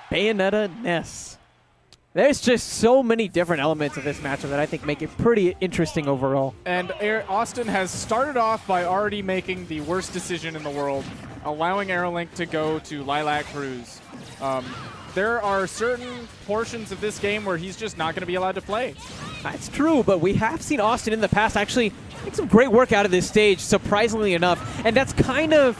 Bayonetta, Ness. There's just so many different elements of this matchup that I think make it pretty interesting overall. And Awestin has started off by already making the worst decision in the world, allowing AeroLink to go to Lilac Cruz. There are certain portions of this game where he's just not going to be allowed to play. That's true, but we have seen Awestin in the past actually make some great work out of this stage, surprisingly enough. And that's kind of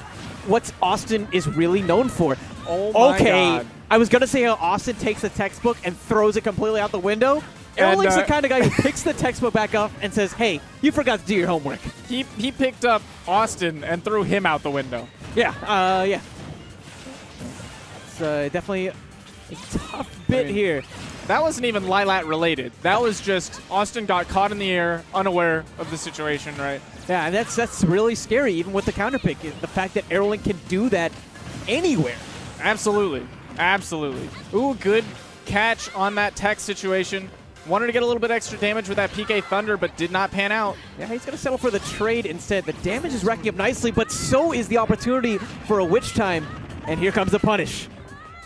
what Awestin is really known for. Oh my God. I was going to say how Awestin takes the textbook and throws it completely out the window. AeroLink's the kind of guy who picks the textbook back up and says, hey, you forgot to do your homework. He picked up Awestin and threw him out the window. Yeah, yeah. It's definitely a tough bit here. That wasn't even Lilat related. That was just Awestin got caught in the air, unaware of the situation, right? Yeah, and that's really scary, even with the counter pick. The fact that AeroLink can do that anywhere. Absolutely. Absolutely. Ooh, good catch on that tech situation. Wanted to get a little bit extra damage with that PK Thunder, but did not pan out. Yeah, he's going to settle for the trade instead. The damage is racking up nicely, but so is the opportunity for a Witch Time. And here comes the punish.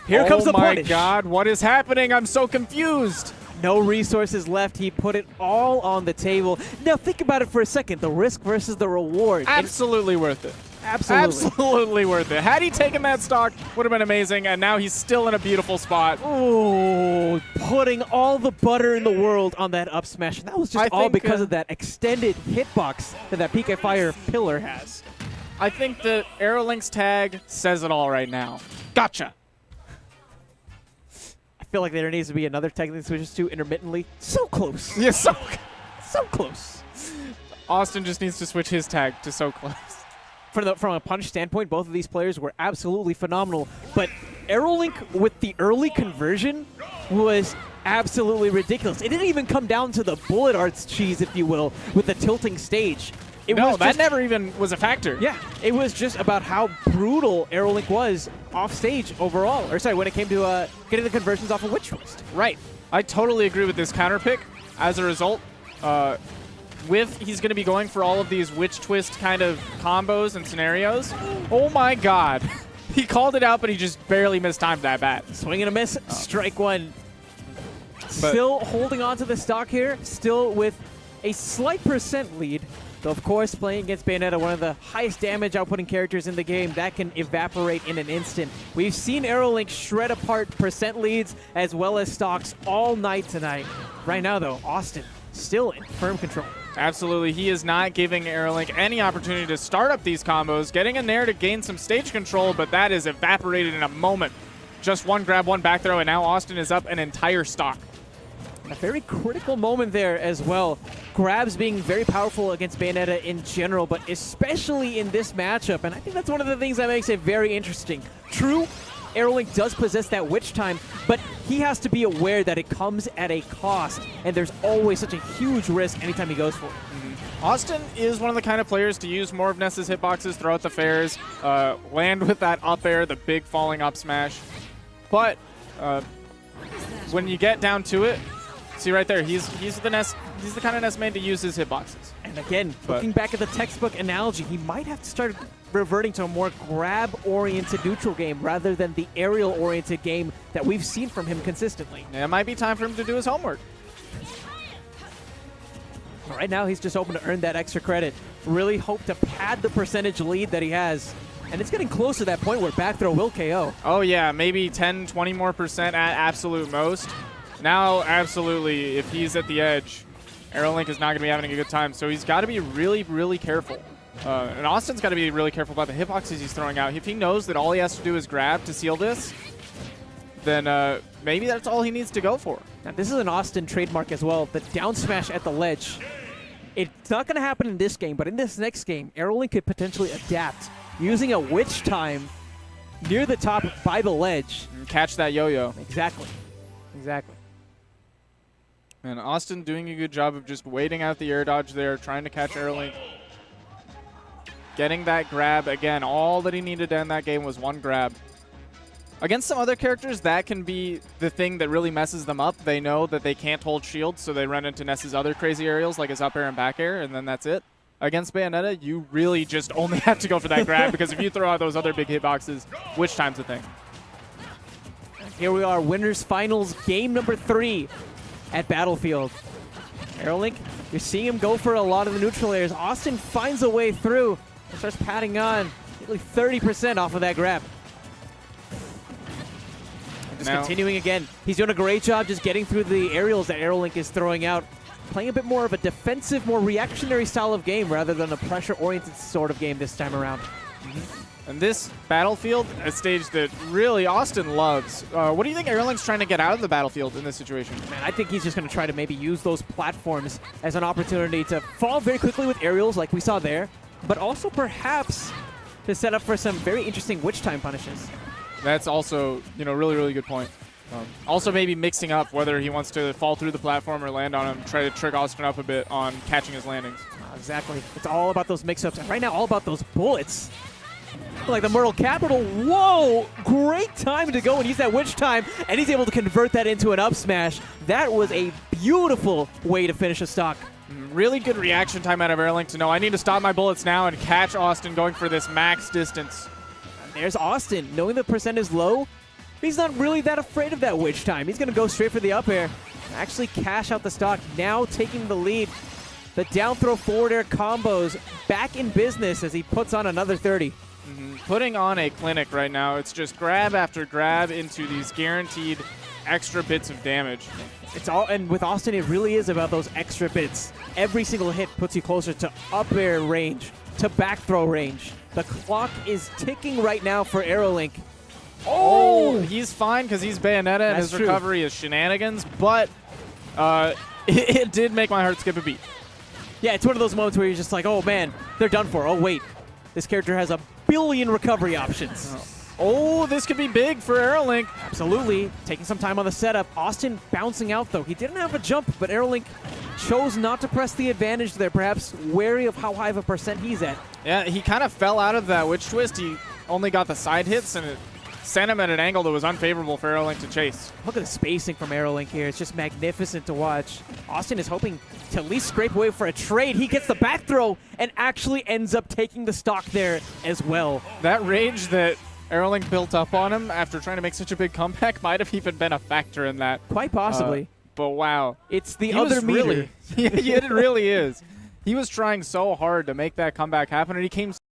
Here comes the punish. Oh my God, what is happening? I'm so confused. No resources left. He put it all on the table. Now think about it for a second. The risk versus the reward. Absolutely worth it. Absolutely. Absolutely worth it. Had he taken that stock, would have been amazing, and now he's still in a beautiful spot. Oh, putting all the butter in the world on that up smash. And that was just all because of that extended hitbox that PK Fire pillar has. I think the AeroLink's tag says it all right now. Gotcha. I feel like there needs to be another tag that switches to intermittently. So close. Yeah, so close. Awestin just needs to switch his tag to so close. From a punch standpoint, both of these players were absolutely phenomenal. But AeroLink with the early conversion was absolutely ridiculous. It didn't even come down to the bullet arts cheese, if you will, with the tilting stage. That never even was a factor. Yeah, it was just about how brutal AeroLink was off stage overall. Or sorry, when it came to getting the conversions off of Witch Twist. Right. I totally agree with this counter pick. As a result, he's going to be going for all of these Witch Twist kind of combos and scenarios. Oh my God. He called it out, but he just barely mistimed that bat. Swing and a miss, strike one. Still holding on to the stock here, still with a slight percent lead. Though, of course, playing against Bayonetta, one of the highest damage outputting characters in the game, that can evaporate in an instant. We've seen AeroLink shred apart percent leads as well as stocks all night tonight. Right now, though, Awestin still in firm control. Absolutely. He is not giving AeroLink any opportunity to start up these combos, getting in there to gain some stage control, but that is evaporated in a moment. Just one grab, one back throw, and now Awestin is up an entire stock. A very critical moment there as well. Grabs being very powerful against Bayonetta in general, but especially in this matchup. And I think that's one of the things that makes it very interesting. True, AeroLink does possess that Witch Time, but he has to be aware that it comes at a cost, and there's always such a huge risk anytime he goes for it. Awestin is one of the kind of players to use more of Ness's hitboxes throughout the fairs, land with that up air, the big falling up smash. But when you get down to it, see right there, he's the kind of Ness made to use his hitboxes. And again, looking back at the textbook analogy, he might have to start reverting to a more grab-oriented neutral game rather than the aerial-oriented game that we've seen from him consistently. Yeah, it might be time for him to do his homework. Right now, he's just hoping to earn that extra credit. Really hope to pad the percentage lead that he has. And it's getting close to that point where back throw will KO. Oh, yeah, maybe 10, 20% more at absolute most. Now, absolutely, if he's at the edge, AeroLink is not going to be having a good time. So he's got to be really, really careful. And Austin's got to be really careful about the hitboxes he's throwing out. If he knows that all he has to do is grab to seal this, then maybe that's all he needs to go for. Now, this is an Awestin trademark as well, the down smash at the ledge. It's not going to happen in this game, but in this next game, AeroLink could potentially adapt using a Witch Time near the top by the ledge. And catch that yo-yo. Exactly. Exactly. And Awestin doing a good job of just waiting out the air dodge there, trying to catch AeroLink. Getting that grab. Again, all that he needed to end that game was one grab. Against some other characters, that can be the thing that really messes them up. They know that they can't hold shields, so they run into Ness's other crazy aerials, like his up air and back air, and then that's it. Against Bayonetta, you really just only have to go for that grab, because if you throw out those other big hitboxes, Witch Time's a thing. Here we are, winners finals, game number 3 at Battlefield. AeroLink, you're seeing him go for a lot of the neutral airs. Awestin finds a way through and starts patting on nearly 30% off of that grab. Just continuing again. He's doing a great job just getting through the aerials that AeroLink is throwing out. Playing a bit more of a defensive, more reactionary style of game rather than a pressure-oriented sort of game this time around. And this Battlefield, a stage that really Awestin loves. What do you think AeroLink's trying to get out of the Battlefield in this situation? Man, I think he's just going to try to maybe use those platforms as an opportunity to fall very quickly with aerials like we saw there, but also perhaps to set up for some very interesting witch time punishes. That's also, really, really good point. Also maybe mixing up whether he wants to fall through the platform or land on him, try to trick Awestin up a bit on catching his landings. Exactly. It's all about those mix-ups, and right now all about those bullets. Like the Mortal Capital, whoa! Great time to go and use that witch time, and he's able to convert that into an up smash. That was a beautiful way to finish a stock. Really good reaction time out of AeroLink to know I need to stop my bullets now and catch Awestin going for this max distance. And there's Awestin, knowing the percent is low. He's not really that afraid of that witch time. He's going to go straight for the up air, actually cash out the stock, now taking the lead. The down throw forward air combos back in business as he puts on another 30. Putting on a clinic right now. It's just grab after grab into these guaranteed extra bits of damage. It's all, and with Awestin, it really is about those extra bits. Every single hit puts you closer to up air range, to back throw range. The clock is ticking right now for AeroLink. Oh, he's fine because he's Bayonetta and his recovery is shenanigans, but it did make my heart skip a beat. Yeah, it's one of those moments where you're just like, oh man, they're done for. Oh wait, this character has a billion recovery options. Oh, this could be big for AeroLink. Absolutely. Taking some time on the setup. Awestin bouncing out though. He didn't have a jump, but AeroLink chose not to press the advantage there, perhaps wary of how high of a percent he's at. Yeah, he kind of fell out of that witch twist. He only got the side hits and it sent him at an angle that was unfavorable for AeroLink to chase. Look at the spacing from AeroLink here. It's just magnificent to watch. Awestin is hoping to at least scrape away for a trade. He gets the back throw and actually ends up taking the stock there as well. That rage that AeroLink built up on him after trying to make such a big comeback might have even been a factor in that. Quite possibly. But wow. It's the other meter. Yeah, it really is. He was trying so hard to make that comeback happen, and he came